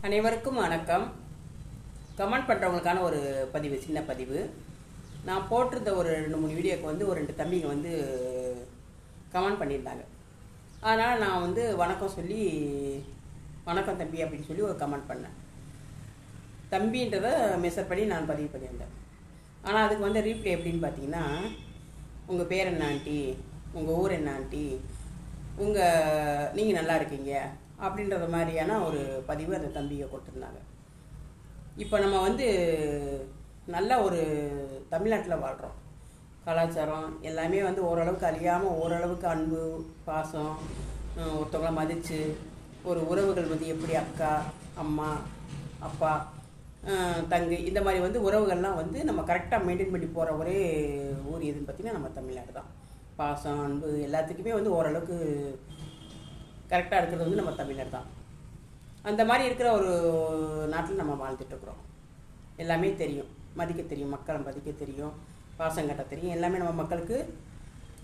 அனைவருக்கும் வணக்கம். கமெண்ட் பண்ணுறவங்களுக்கான ஒரு பதிவு, சின்ன பதிவு. நான் போட்டிருந்த ஒரு 2-3 வீடியோக்கு வந்து ஒரு 2 தம்பிங்க வந்து கமெண்ட் பண்ணியிருந்தாங்க. அதனால் நான் வந்து வணக்கம் சொல்லி, வணக்கம் தம்பி அப்படின்னு சொல்லி ஒரு கமெண்ட் பண்ணேன். தம்பின்றதை மெசர் பண்ணி நான் பதிவு பண்ணியிருந்தேன். ஆனால் அதுக்கு வந்து ரீப்ளே எப்படின்னு பார்த்தீங்கன்னா, உங்கள் பேர் என்ன ஆண்டி, உங்கள் ஊர் என்ன ஆண்டி, நீங்கள் நல்லா இருக்கீங்க அப்படின்றது மாதிரியான ஒரு பதிவு அந்த தம்பியை கொடுத்துருந்தாங்க. இப்போ நம்ம வந்து நல்ல ஒரு தமிழ்நாட்டில் வாழ்கிறோம். கலாச்சாரம் எல்லாமே வந்து ஓரளவுக்கு அழியாமல், ஓரளவுக்கு அன்பு பாசம், ஒருத்தவங்களை மதித்து, ஒரு உறவுகள் வந்து எப்படி அக்கா அம்மா அப்பா தங்கை இந்த மாதிரி வந்து உறவுகள்லாம் வந்து நம்ம கரெக்டாக மெயின்டைன் பண்ணி போகிற ஒரே ஊர் எதுன்னு பார்த்திங்கன்னா நம்ம தமிழ்நாடு தான். பாசம் அன்பு எல்லாத்துக்குமே வந்து ஓரளவுக்கு கரெக்டாக இருக்கிறது வந்து நம்ம தமிழ்நாடு தான். அந்த மாதிரி இருக்கிற ஒரு நாட்டில் நம்ம வாழ்ந்துட்டுருக்குறோம். எல்லாமே தெரியும், மதிக்க தெரியும், மக்களை மதிக்க தெரியும், பாசம் கட்ட தெரியும். எல்லாமே நம்ம மக்களுக்கு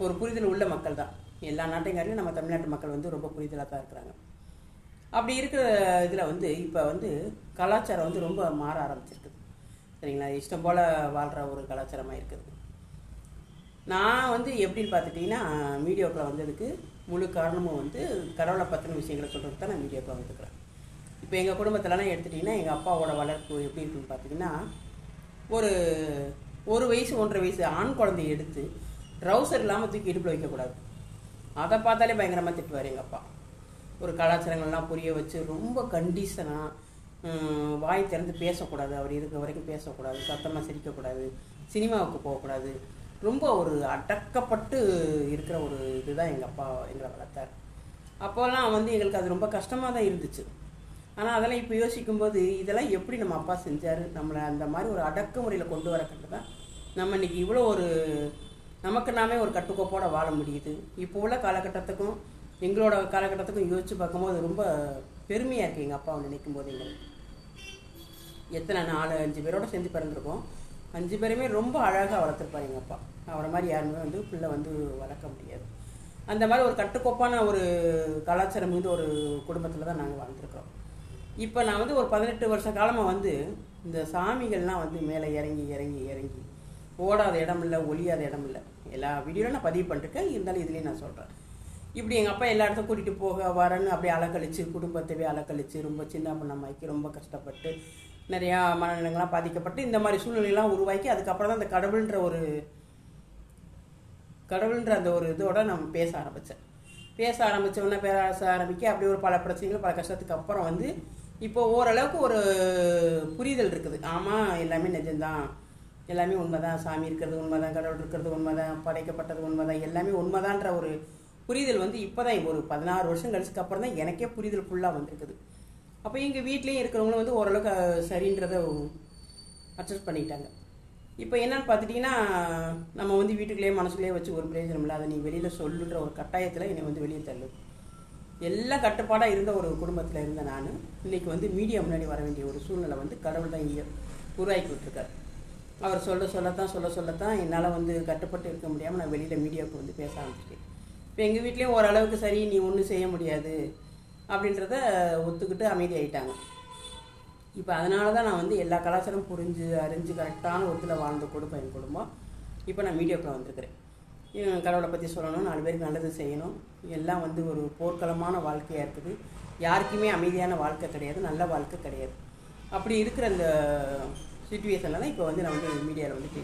ஒரு புரிதல் உள்ள மக்கள் தான். எல்லா நாட்டையும் நம்ம தமிழ்நாட்டு மக்கள் வந்து ரொம்ப புரிதலாக தான் இருக்கிறாங்க. அப்படி இருக்கிற இதில் வந்து இப்போ வந்து கலாச்சாரம் வந்து ரொம்ப மாற ஆரம்பிச்சிருக்குது. சரிங்களா? இஷ்டம் போல் வாழ்கிற ஒரு கலாச்சாரமாக இருக்குது. நான் வந்து எப்படின்னு பார்த்துட்டிங்கன்னா, வீடியோக்களை வந்ததுக்கு முழு காரணமும் வந்து கடவுளை பற்றின விஷயங்களை சொல்கிறதுக்கு தான் நான் வீடியோக்களை வந்துக்கிறேன். இப்போ எங்கள் குடும்பத்திலலாம் எடுத்துட்டிங்கன்னா, எங்கள் அப்பாவோட வளர்ப்பு எப்படி இருக்குன்னு பார்த்தீங்கன்னா, ஒரு வயசு 1.5 வயசு ஆண் குழந்தைய எடுத்து ட்ரௌசர் இல்லாமல் தூக்கி இடுப்பில் வைக்கக்கூடாது. அதை பார்த்தாலே பயங்கரமாக திட்டுவார் எங்கள் அப்பா. ஒரு கலாச்சாரங்கள்லாம் புரிய வச்சு ரொம்ப கண்டிஷனாக வாய் திறந்து பேசக்கூடாது, அவர் இருக்க வரைக்கும் பேசக்கூடாது, சத்தமாக சிரிக்கக்கூடாது, சினிமாவுக்கு போகக்கூடாது, ரொம்ப ஒரு அடக்கப்பட்டு இருக்கிற ஒரு இதுதான் எங்கள் அப்பா எங்களை வளர்த்தார். அப்போல்லாம் வந்து எங்களுக்கு அது ரொம்ப கஷ்டமாக தான் இருந்துச்சு. ஆனால் அதெல்லாம் இப்போ யோசிக்கும்போது இதெல்லாம் எப்படி நம்ம அப்பா செஞ்சார், நம்மளை அந்த மாதிரி ஒரு அடக்குமுறையில் கொண்டு வரக்கிட்டு தான் நம்ம இன்றைக்கி இவ்வளோ ஒரு நமக்கு நாமே ஒரு கட்டுக்கோப்போடு வாழ முடியுது. இப்போ உள்ள காலகட்டத்துக்கும் எங்களோட காலகட்டத்துக்கும் யோசித்து பார்க்கும்போது ரொம்ப பெருமையாக இருக்குது. எங்கள் அப்பாவை நினைக்கும் போது எங்களுக்கு எத்தனை 4-5 பேரோட சேர்ந்து பிறந்திருக்கோம். 5 பேருமே ரொம்ப அழகாக வளர்த்துருப்பார் எங்கள் அப்பா. அவரை மாதிரி யாருமே வந்து பிள்ளை வந்து வளர்க்க முடியாது. அந்த மாதிரி ஒரு கட்டுக்கோப்பான ஒரு கலாச்சாரம் வந்து ஒரு குடும்பத்தில் தான் நாங்கள் வாழ்ந்துருக்கிறோம். இப்போ நான் வந்து ஒரு 18 வருஷ காலமாக வந்து இந்த சாமிகள்லாம் வந்து மேலே இறங்கி இறங்கி இறங்கி ஓடாத இடம் இல்லை, ஒளியாத இடம் இல்லை. எல்லா வீடியோவில் நான் பதிவு பண்ணிருக்கேன், இருந்தாலும் இதுலேயும் நான் சொல்கிறேன். இப்படி எங்கள் அப்பா எல்லா இடத்துக்கும் கூட்டிகிட்டு போக வரேன்னு அப்படியே அலக்கழிச்சு, குடும்பத்தவே அலக்கழிச்சு, ரொம்ப சின்ன பொண்ணம்மாக்கி ரொம்ப கஷ்டப்பட்டு நிறையா மனநிலைகள்லாம் பாதிக்கப்பட்டு இந்த மாதிரி சூழ்நிலையெல்லாம் உருவாக்கி அதுக்கப்புறம் தான் அந்த கடவுள்ன்ற அந்த ஒரு இதோட நம்ம பேச ஆரம்பித்தோன்னே அப்படி ஒரு பல பிரச்சனைகள் பல கஷ்டத்துக்கு அப்புறம் வந்து இப்போ ஓரளவுக்கு ஒரு புரிதல் இருக்குது. ஆமாம், எல்லாமே நிஜம்தான், எல்லாமே உண்மைதான், சாமி இருக்கிறது உண்மைதான், கடவுள் இருக்கிறது உண்மைதான், படைக்கப்பட்டது உண்மைதான், எல்லாமே உண்மைதான்ற ஒரு புரிதல் வந்து இப்போ தான் ஒரு 16 வருஷம் கழிச்சுக்கு அப்புறம் தான் எனக்கே புரிதல் ஃபுல்லாக வந்திருக்குது. அப்போ எங்கள் வீட்லேயும் இருக்கிறவங்களும் வந்து ஓரளவுக்கு சரின்றதை அட்ஜஸ்ட் பண்ணிட்டாங்க. இப்போ என்னன்னு பார்த்துட்டிங்கன்னா, நம்ம வந்து வீட்டுக்குள்ளேயே மனசுலேயே வச்சு ஒரு பிரயோஜனம் இல்லை, அதை நீ வெளியில் சொல்லுன்ற ஒரு கட்டாயத்தில் என்னை வந்து வெளியே தள்ளு. எல்லாம் கட்டுப்பாடாக இருந்த ஒரு குடும்பத்தில் இருந்த நான் இன்றைக்கி வந்து மீடியா முன்னாடி வர வேண்டிய ஒரு சூழ்நிலை வந்து கடவுள் தான் இங்கே உருவாக்கி விட்டுருக்காரு. அவர் சொல்லத்தான் என்னால் வந்து கட்டுப்பட்டு இருக்க முடியாமல் நான் வெளியில் மீடியாவுக்கு வந்து பேச ஆரம்பிச்சிருக்கேன். இப்போ எங்கள் வீட்லேயும் ஓரளவுக்கு சரி, நீ ஒன்றும் செய்ய முடியாது அப்படின்றத ஒத்துக்கிட்டு அமைதியாகிட்டாங்க. இப்போ அதனால தான் நான் வந்து எல்லா கலாச்சாரம் புரிஞ்சு அறிஞ்சு கரெக்டான ஒரு இதில் வாழ்ந்த குடும்பம் என் குடும்பம். இப்போ நான் மீடியாவுக்குள்ள வந்திருக்கிறேன். கடவுளை பற்றி சொல்லணும், 4 பேருக்கு நல்லது செய்யணும். எல்லாம் வந்து ஒரு போர்க்களமான வாழ்க்கையாக இருக்குது. யாருக்குமே அமைதியான வாழ்க்கை கிடையாது, நல்ல வாழ்க்கை கிடையாது. அப்படி இருக்கிற அந்த சுச்சுவேஷனில் தான் இப்போ வந்து நான் வந்து மீடியாவில் வந்து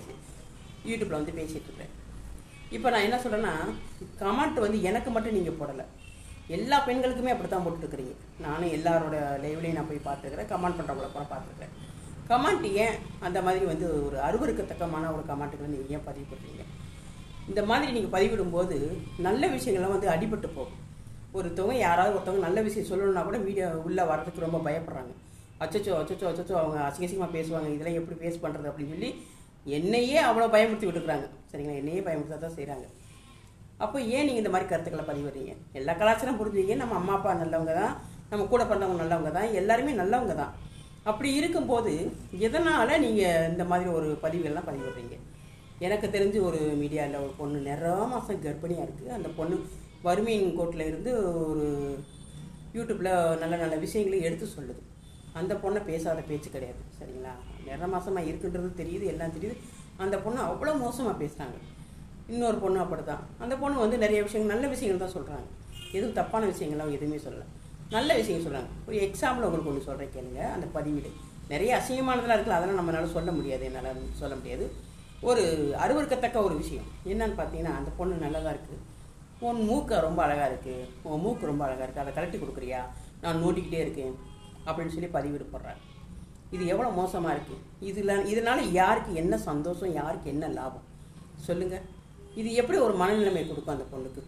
யூடியூப்பில் வந்து பேசிகிட்டு இருக்கேன். இப்போ நான் என்ன சொல்கிறேன்னா, கமெண்ட் வந்து எனக்கு மட்டும் நீங்கள் போடலை, எல்லா பெண்களுக்குமே அப்படி தான் போட்டுருக்குறீங்க. நானும் எல்லாரோட லைவ்லேயும் நான் போய் பார்த்துருக்குறேன், கமெண்ட் பண்ணுறவங்கள கூட பார்த்துருக்கேன். கமெண்ட் ஏன் அந்த மாதிரி வந்து ஒரு அருவருக்கத்தக்கமான ஒரு கமெண்ட்டுகளை நீங்கள் ஏன் பதிவு பண்ணுறீங்க? இந்த மாதிரி நீங்கள் பதிவிடும்போது நல்ல விஷயங்கள்லாம் வந்து அடிபட்டு போகும். யாராவது ஒருத்தவங்க நல்ல விஷயம் சொல்லணும்னா கூட வீடியோ உள்ளே வர்றதுக்கு ரொம்ப பயப்படுறாங்க. அச்சச்சோ அவங்க அசிங்கமாக பேசுவாங்க, இதெல்லாம் எப்படி ஃபேஸ் பண்ணுறது அப்படின்னு சொல்லி என்னையே அவ்வளோ பயமுறுத்தி விட்டுக்கிறாங்க. சரிங்களா? என்னையே பயமுறுத்த தான் செய்கிறாங்க. அப்போ ஏன் நீங்கள் இந்த மாதிரி கருத்துக்களை பதிவிடுறீங்க? எல்லா கலாச்சாரம் புரிஞ்சுங்க, நம்ம அம்மா அப்பா நல்லவங்க தான், நம்ம கூட பிறந்தவங்க நல்லவங்க தான், எல்லாருமே நல்லவங்க தான். அப்படி இருக்கும்போது எதனால் நீங்கள் இந்த மாதிரி ஒரு பதிவுகள்லாம் பதிவிடுறீங்க? எனக்கு தெரிஞ்சு ஒரு மீடியாவில் ஒரு பொண்ணு நிறைய மாதம் கர்ப்பிணியாக இருக்குது. அந்த பொண்ணு வறுமையின் கோட்டில் இருந்து ஒரு யூடியூப்பில் நல்ல நல்ல விஷயங்களை எடுத்து சொல்லுது. அந்த பொண்ணை பேசாத பேச்சு கிடையாது. சரிங்களா? நிறைய மாசமாக இருக்குன்றது தெரியுது, எல்லாம் தெரியுது. அந்த பொண்ணு அவ்வளோ மோசமாக பேசுகிறாங்க. இன்னொரு பொண்ணு அப்படி தான். அந்த பொண்ணு வந்து நிறைய விஷயங்கள், நல்ல விஷயங்கள் தான் சொல்கிறாங்க. எதுவும் தப்பான விஷயங்கள்லாம் எதுவுமே சொல்லலை, நல்ல விஷயம் சொல்கிறாங்க. ஒரு எக்ஸாம்பிள் உங்களுக்கு ஒன்று சொல்கிறேன் கேளுங்க. அந்த பதிவிடு நிறைய அசிங்கமானதெல்லாம் இருக்குல்ல, அதெல்லாம் நம்மளால சொல்ல முடியாது, என்னால் சொல்ல முடியாது. ஒரு அருவருக்கத்தக்க ஒரு விஷயம் என்னன்னு பார்த்தீங்கன்னா, அந்த பொண்ணு நல்லதாக இருக்குது, உன் மூக்கு ரொம்ப அழகாக இருக்குது, உன் மூக்கு ரொம்ப அழகாக இருக்குது, அதை கழட்டி கொடுக்குறியா, நான் நோட்டிக்கிட்டே இருக்கேன் அப்படின்னு சொல்லி பதிவிடு போடுறாங்க. இது எவ்வளோ மோசமாக இருக்குது. இதனால் யாருக்கு என்ன சந்தோஷம், யாருக்கு என்ன லாபம் சொல்லுங்கள்? இது எப்படி ஒரு மனநிலைமை கொடுக்கும் அந்த பொண்ணுக்கு?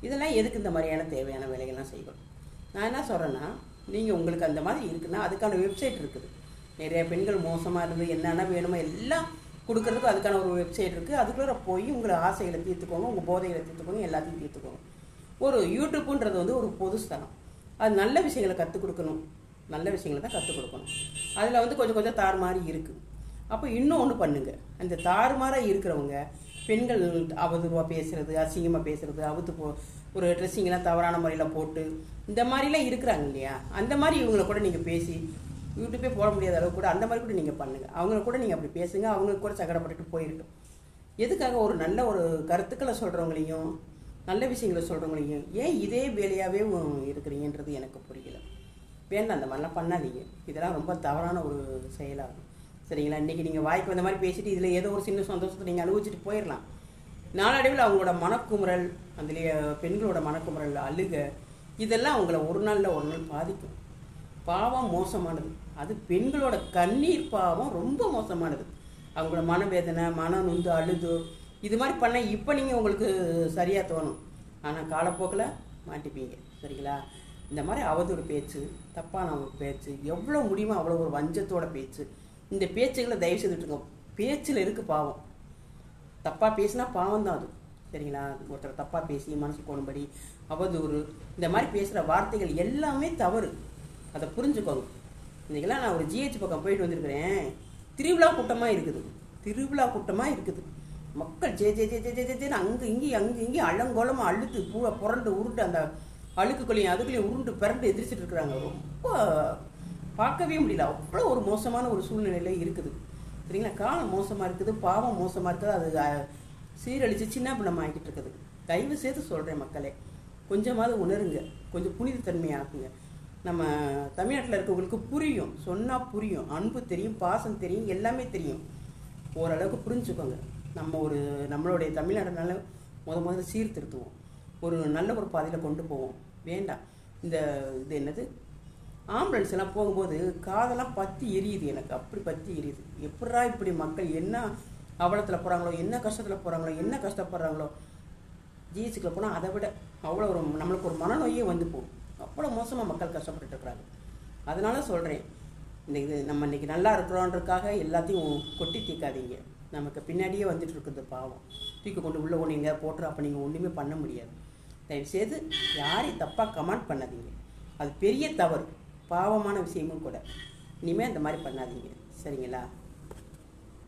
இதெல்லாம் எதுக்கு இந்த மாதிரியான தேவையான வேலைகள்லாம் செய்யணும்? நான் என்ன சொல்கிறேன்னா, நீங்கள் உங்களுக்கு அந்த மாதிரி இருக்குன்னா அதுக்கான வெப்சைட் இருக்குது. நிறைய பெண்கள் மோசமாக இருந்து என்னென்ன வேணுமோ எல்லாம் கொடுக்கறதுக்கு அதுக்கான ஒரு வெப்சைட் இருக்குது. அதுக்குள்ளே போய் உங்களை ஆசைகளை தீர்த்துக்கோங்க, உங்கள் போதைகளை தீர்த்துக்கோங்க, எல்லாத்தையும் தீர்த்துக்கோங்க. ஒரு யூடியூப்புன்றது வந்து ஒரு பொது ஸ்தலம். அது நல்ல விஷயங்களை கற்றுக் கொடுக்கணும், நல்ல விஷயங்களை தான் கற்றுக் கொடுக்கணும். அதில் வந்து கொஞ்சம் கொஞ்சம் தாறுமாறி இருக்குது. அப்போ இன்னும் ஒன்று பண்ணுங்கள். அந்த தாறுமாறாக இருக்கிறவங்க பெண்கள் அவதூறாக பேசுகிறது, அசிங்கமாக பேசுகிறது, ஒரு ட்ரெஸ்ஸிங்கெல்லாம் தவறான முறையில் போட்டு இந்த மாதிரிலாம் இருக்கிறாங்க இல்லையா? அந்த மாதிரி இவங்களை கூட நீங்கள் பேசி யூடியூப்பே போட முடியாத அளவுக்கு கூட அந்த மாதிரி கூட நீங்கள் பண்ணுங்கள். அவங்கள கூட நீங்கள் அப்படி பேசுங்க, அவங்களுக்கு கூட சங்கடப்பட்டுட்டு போயிருக்கட்டும். எதுக்காக ஒரு நல்ல ஒரு கருத்துக்களை சொல்கிறவங்களையும் நல்ல விஷயங்களை சொல்கிறவங்களையும் ஏன் இதே வேலையாகவே இருக்கிறீங்கன்றது எனக்கு புரியல. வேண்டாம், அந்த மாதிரிலாம் பண்ணாதீங்க. இதெல்லாம் ரொம்ப தவறான ஒரு செயலாகும். சரிங்களா? இன்றைக்கி நீங்கள் வாய்க்கு வந்த மாதிரி பேசிட்டு இதில் ஏதோ ஒரு சின்ன சந்தோஷத்தை நீங்கள் அனுபவிச்சுட்டு போயிடலாம். நாளடைவில் அவங்களோட மனக்குமுறல், அதுலேயே பெண்களோட மனக்குமுறல், அழுக, இதெல்லாம் அவங்கள ஒரு நாள் பாதிக்கும். பாவம் மோசமானது. அது பெண்களோட கண்ணீர் பாவம் ரொம்ப மோசமானது. அவங்களோட மனவேதனை, மன நொந்து அழுது இது மாதிரி பண்ண இப்போ நீங்கள் உங்களுக்கு சரியாக தோணும், ஆனால் காலப்போக்கில் மாட்டிப்பீங்க. சரிங்களா? இந்த மாதிரி அவதூறு பேச்சு, தப்பான பேச்சு, எவ்வளோ முடியுமோ அவ்வளோ ஒரு வஞ்சத்தோட பேச்சு, இந்த பேச்சுகளை தயவு செய்துட்டு இருக்கோம். பேச்சில் இருக்குது பாவம். தப்பாக பேசினா பாவம் தான் அது. சரிங்களா? ஒருத்தர் தப்பாக பேசி மனசு போனும்படி அவதூறு, இந்த மாதிரி பேசுகிற வார்த்தைகள் எல்லாமே தவறு. அதை புரிஞ்சுக்கோங்க. இன்றைக்கெல்லாம் நான் ஒரு ஜிஹெச் பக்கம் போயிட்டு வந்திருக்கிறேன். திருவிழா கூட்டமாக இருக்குது, திருவிழா கூட்டமாக இருக்குது. மக்கள் ஜே ஜே ஜே ஜே ஜே ஜேன்னு அங்கே இங்கேயும் அலங்கோலமாக அழுத்து பூவை புரண்டு உருண்டு அந்த அழுக்குகளையும் அதுக்குள்ளேயும் உருண்டு பிறண்டு எதிர்ச்சிட்டு இருக்கிறாங்க. ரொம்ப பார்க்கவே முடியல. அவ்வளோ ஒரு மோசமான ஒரு சூழ்நிலையில் இருக்குது. சரிங்களா? காலம் மோசமாக இருக்குது, பாவம் மோசமாக இருக்குது. அது சீரழித்து சின்ன பின்னம் ஆகிட்டு இருக்குது. தயவு செய்து சொல்கிறேன் மக்களே, கொஞ்சமாவது உணருங்க, கொஞ்சம் புனிதத்தன்மையாக்குங்க. நம்ம தமிழ்நாட்டில் இருக்கவங்களுக்கு புரியும், சொன்னால் புரியும். அன்பு தெரியும், பாசம் தெரியும், எல்லாமே தெரியும். ஓரளவுக்கு புரிஞ்சுக்கோங்க. நம்மளுடைய தமிழ்நாடுனால முதல்ல சீர்திருத்துவோம், ஒரு நல்ல ஒரு பாதையில் கொண்டு போவோம். வேண்டாம் இது என்னது ஆம்புலன்ஸ் எல்லாம் போகும்போது காதெல்லாம் பற்றி எரியுது. எனக்கு அப்படி பற்றி எரியுது. எப்படா இப்படி மக்கள் என்ன அவலத்தில் போகிறாங்களோ, என்ன கஷ்டத்தில் போகிறாங்களோ, என்ன கஷ்டப்படுறாங்களோ. ஜிஹெச்சுக்குள்ள போனால் அதை விட அவ்வளோ நம்மளுக்கு ஒரு மனநோயே வந்து போகும். அவ்வளோ மோசமாக மக்கள் கஷ்டப்பட்டு இருக்கிறாங்க. அதனால சொல்கிறேன், நம்ம இன்றைக்கி நல்லா இருக்கிறோன்றதுக்காக எல்லாத்தையும் கொட்டி தீக்காதீங்க. நமக்கு பின்னாடியே வந்துட்டு இருக்குது பாவம். தூக்கி கொண்டு உள்ளே ஒன்று எங்கேயா போட்டுரு, அப்போ நீங்கள் ஒன்றுமே பண்ண முடியாது. தயவுசெய்து யாரையும் தப்பாக கமெண்ட் பண்ணாதீங்க. அது பெரிய தவறு, பாவமான விஷயமும் கூட. இனிமேல் இந்த மாதிரி பண்ணாதீங்க. சரிங்களா?